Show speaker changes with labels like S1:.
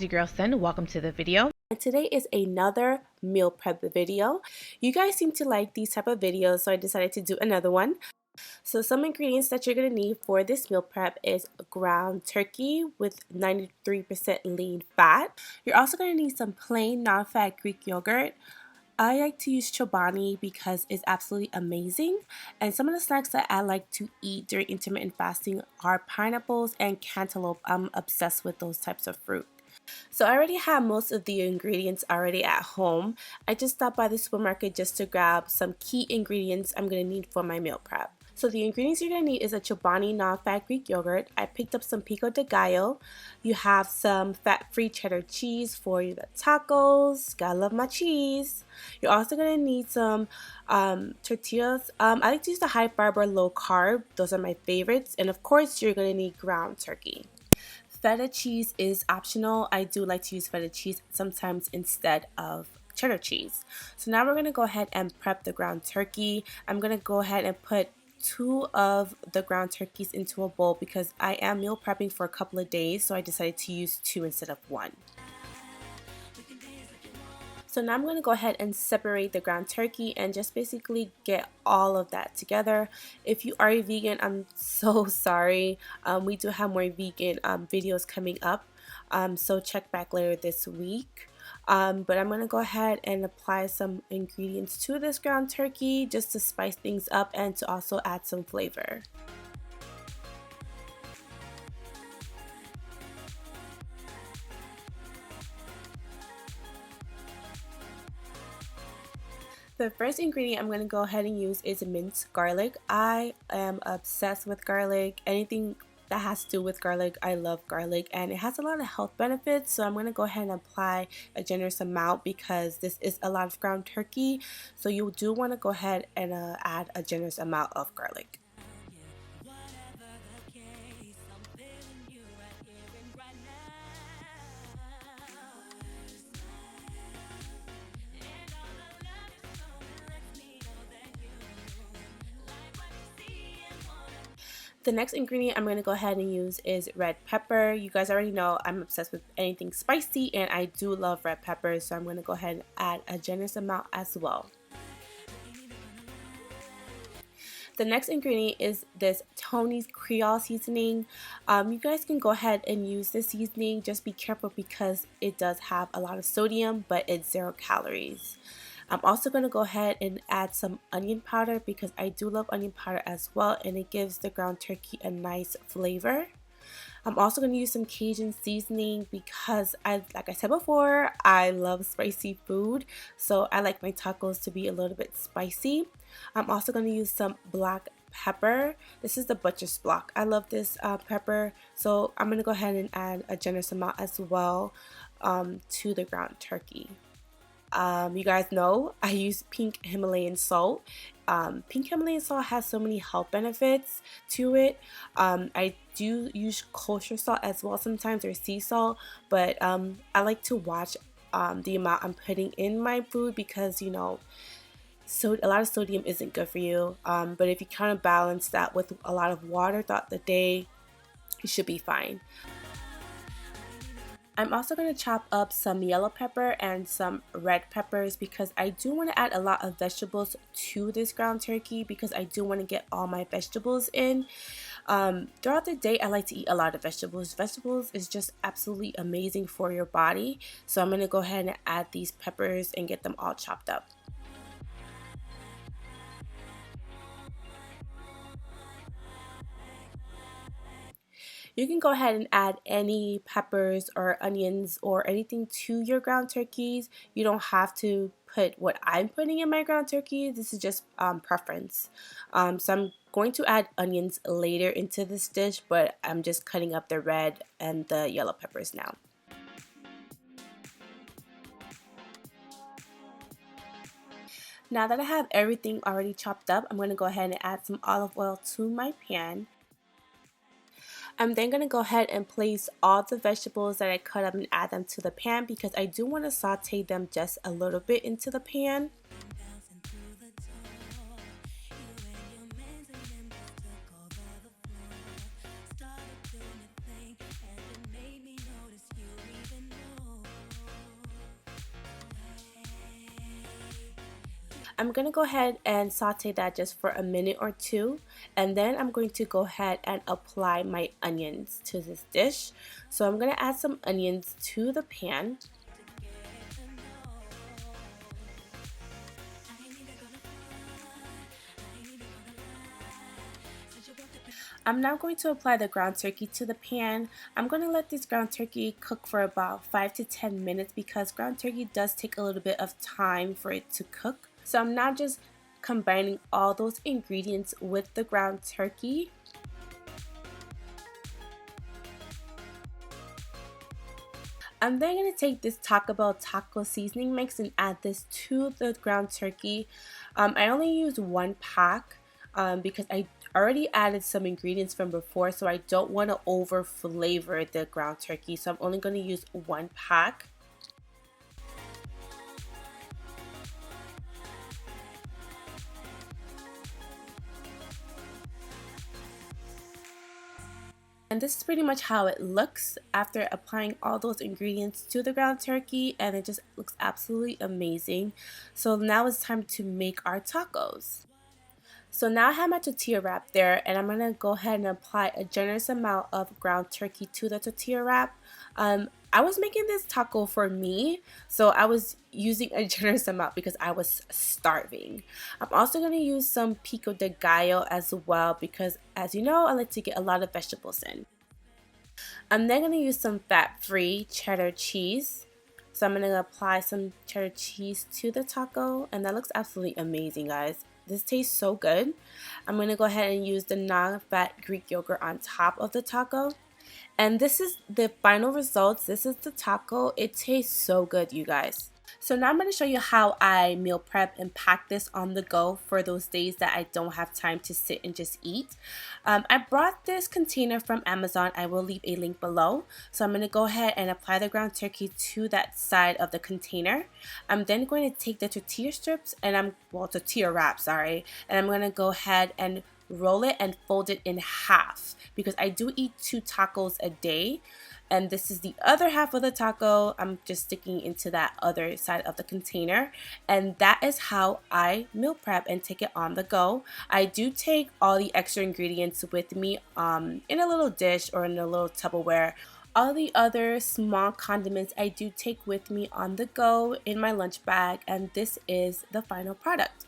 S1: your girl Cyn. Welcome to the video.
S2: And today is another meal prep video. You guys seem to like these type of videos, so I decided to do another one. So some ingredients that you're going to need for this meal prep is ground turkey with 93% lean fat. You're also going to need some plain non-fat Greek yogurt. I like to use Chobani because it's absolutely amazing. And some of the snacks that I like to eat during intermittent fasting are pineapples and cantaloupe. I'm obsessed with those types of fruit. So I already have most of the ingredients already at home. I just stopped by the supermarket just to grab some key ingredients I'm going to need for my meal prep. So the ingredients you're going to need is a Chobani non-fat Greek yogurt. I picked up some pico de gallo. You have some fat-free cheddar cheese for the tacos. Gotta love my cheese. You're also going to need some tortillas. I like to use the high fiber, low carb. Those are my favorites. And of course, you're going to need ground turkey. Feta cheese is optional. I do like to use feta cheese sometimes instead of cheddar cheese. So now we're going to go ahead and prep the ground turkey. I'm going to go ahead and put 2 of the ground turkeys into a bowl because I am meal prepping for a couple of days, so I decided to use 2 instead of 1. So now I'm going to go ahead and separate the ground turkey and just basically get all of that together. If you are a vegan, I'm so sorry. We do have more vegan videos coming up, so check back later this week. But I'm going to go ahead and apply some ingredients to this ground turkey just to spice things up and to also add some flavor. The first ingredient I'm going to go ahead and use is minced garlic. I am obsessed with garlic. Anything that has to do with garlic, I love garlic, and it has a lot of health benefits, so I'm going to go ahead and apply a generous amount because this is a lot of ground turkey, so you do want to go ahead and add a generous amount of garlic. The next ingredient I'm going to go ahead and use is red pepper. You guys already know I'm obsessed with anything spicy, and I do love red pepper, so I'm going to go ahead and add a generous amount as well. The next ingredient is this Tony's Creole seasoning. You guys can go ahead and use this seasoning. Just be careful because it does have a lot of sodium, but it's 0 calories. I'm also going to go ahead and add some onion powder because I do love onion powder as well, and it gives the ground turkey a nice flavor. I'm also going to use some Cajun seasoning because, like I said before, I love spicy food, so I like my tacos to be a little bit spicy. I'm also going to use some black pepper. This is the butcher's block. I love this pepper, so I'm going to go ahead and add a generous amount as well to the ground turkey. You guys know I use pink Himalayan salt. Pink Himalayan salt has so many health benefits to it. I do use kosher salt as well sometimes, or sea salt, but I like to watch the amount I'm putting in my food because, you know, so a lot of sodium isn't good for you, but if you kind of balance that with a lot of water throughout the day, you should be fine. I'm also going to chop up some yellow pepper and some red peppers because I do want to add a lot of vegetables to this ground turkey because I do want to get all my vegetables in. Throughout the day, I like to eat a lot of vegetables. Vegetables is just absolutely amazing for your body, so I'm going to go ahead and add these peppers and get them all chopped up. You can go ahead and add any peppers or onions or anything to your ground turkeys. You don't have to put what I'm putting in my ground turkey. This is just preference. So I'm going to add onions later into this dish, but I'm just cutting up the red and the yellow peppers now. Now that I have everything already chopped up, I'm going to go ahead and add some olive oil to my pan. I'm then going to go ahead and place all the vegetables that I cut up and add them to the pan because I do want to saute them just a little bit into the pan. I'm going to go ahead and saute that just for a minute or two, and then I'm going to go ahead and apply my onions to this dish. So I'm going to add some onions to the pan. I'm now going to apply the ground turkey to the pan. I'm going to let this ground turkey cook for about 5 to 10 minutes because ground turkey does take a little bit of time for it to cook. So I'm now just combining all those ingredients with the ground turkey. I'm then going to take this Taco Bell taco seasoning mix and add this to the ground turkey. I only use 1 pack because I already added some ingredients from before, so I don't want to over flavor the ground turkey, so I'm only going to use 1 pack. And this is pretty much how it looks after applying all those ingredients to the ground turkey, and it just looks absolutely amazing. So now it's time to make our tacos. So now I have my tortilla wrap there, and I'm going to go ahead and apply a generous amount of ground turkey to the tortilla wrap. I was making this taco for me, so I was using a generous amount because I was starving. I'm also going to use some pico de gallo as well because, as you know, I like to get a lot of vegetables in. I'm then going to use some fat-free cheddar cheese. So I'm going to apply some cheddar cheese to the taco, and that looks absolutely amazing, guys. This tastes so good. I'm going to go ahead and use the non-fat Greek yogurt on top of the taco. And this is the final results. This is the taco. It tastes so good, you guys. So now I'm going to show you how I meal prep and pack this on the go for those days that I don't have time to sit and just eat. I brought this container from Amazon. I will leave a link below. So I'm going to go ahead and apply the ground turkey to that side of the container. I'm then going to take the tortilla strips and tortilla wrap, sorry. And I'm going to go ahead and roll it and fold it in half because I do eat 2 tacos a day. And this is the other half of the taco. I'm just sticking into that other side of the container. And that is how I meal prep and take it on the go. I do take all the extra ingredients with me in a little dish or in a little Tupperware. All the other small condiments I do take with me on the go in my lunch bag. And this is the final product.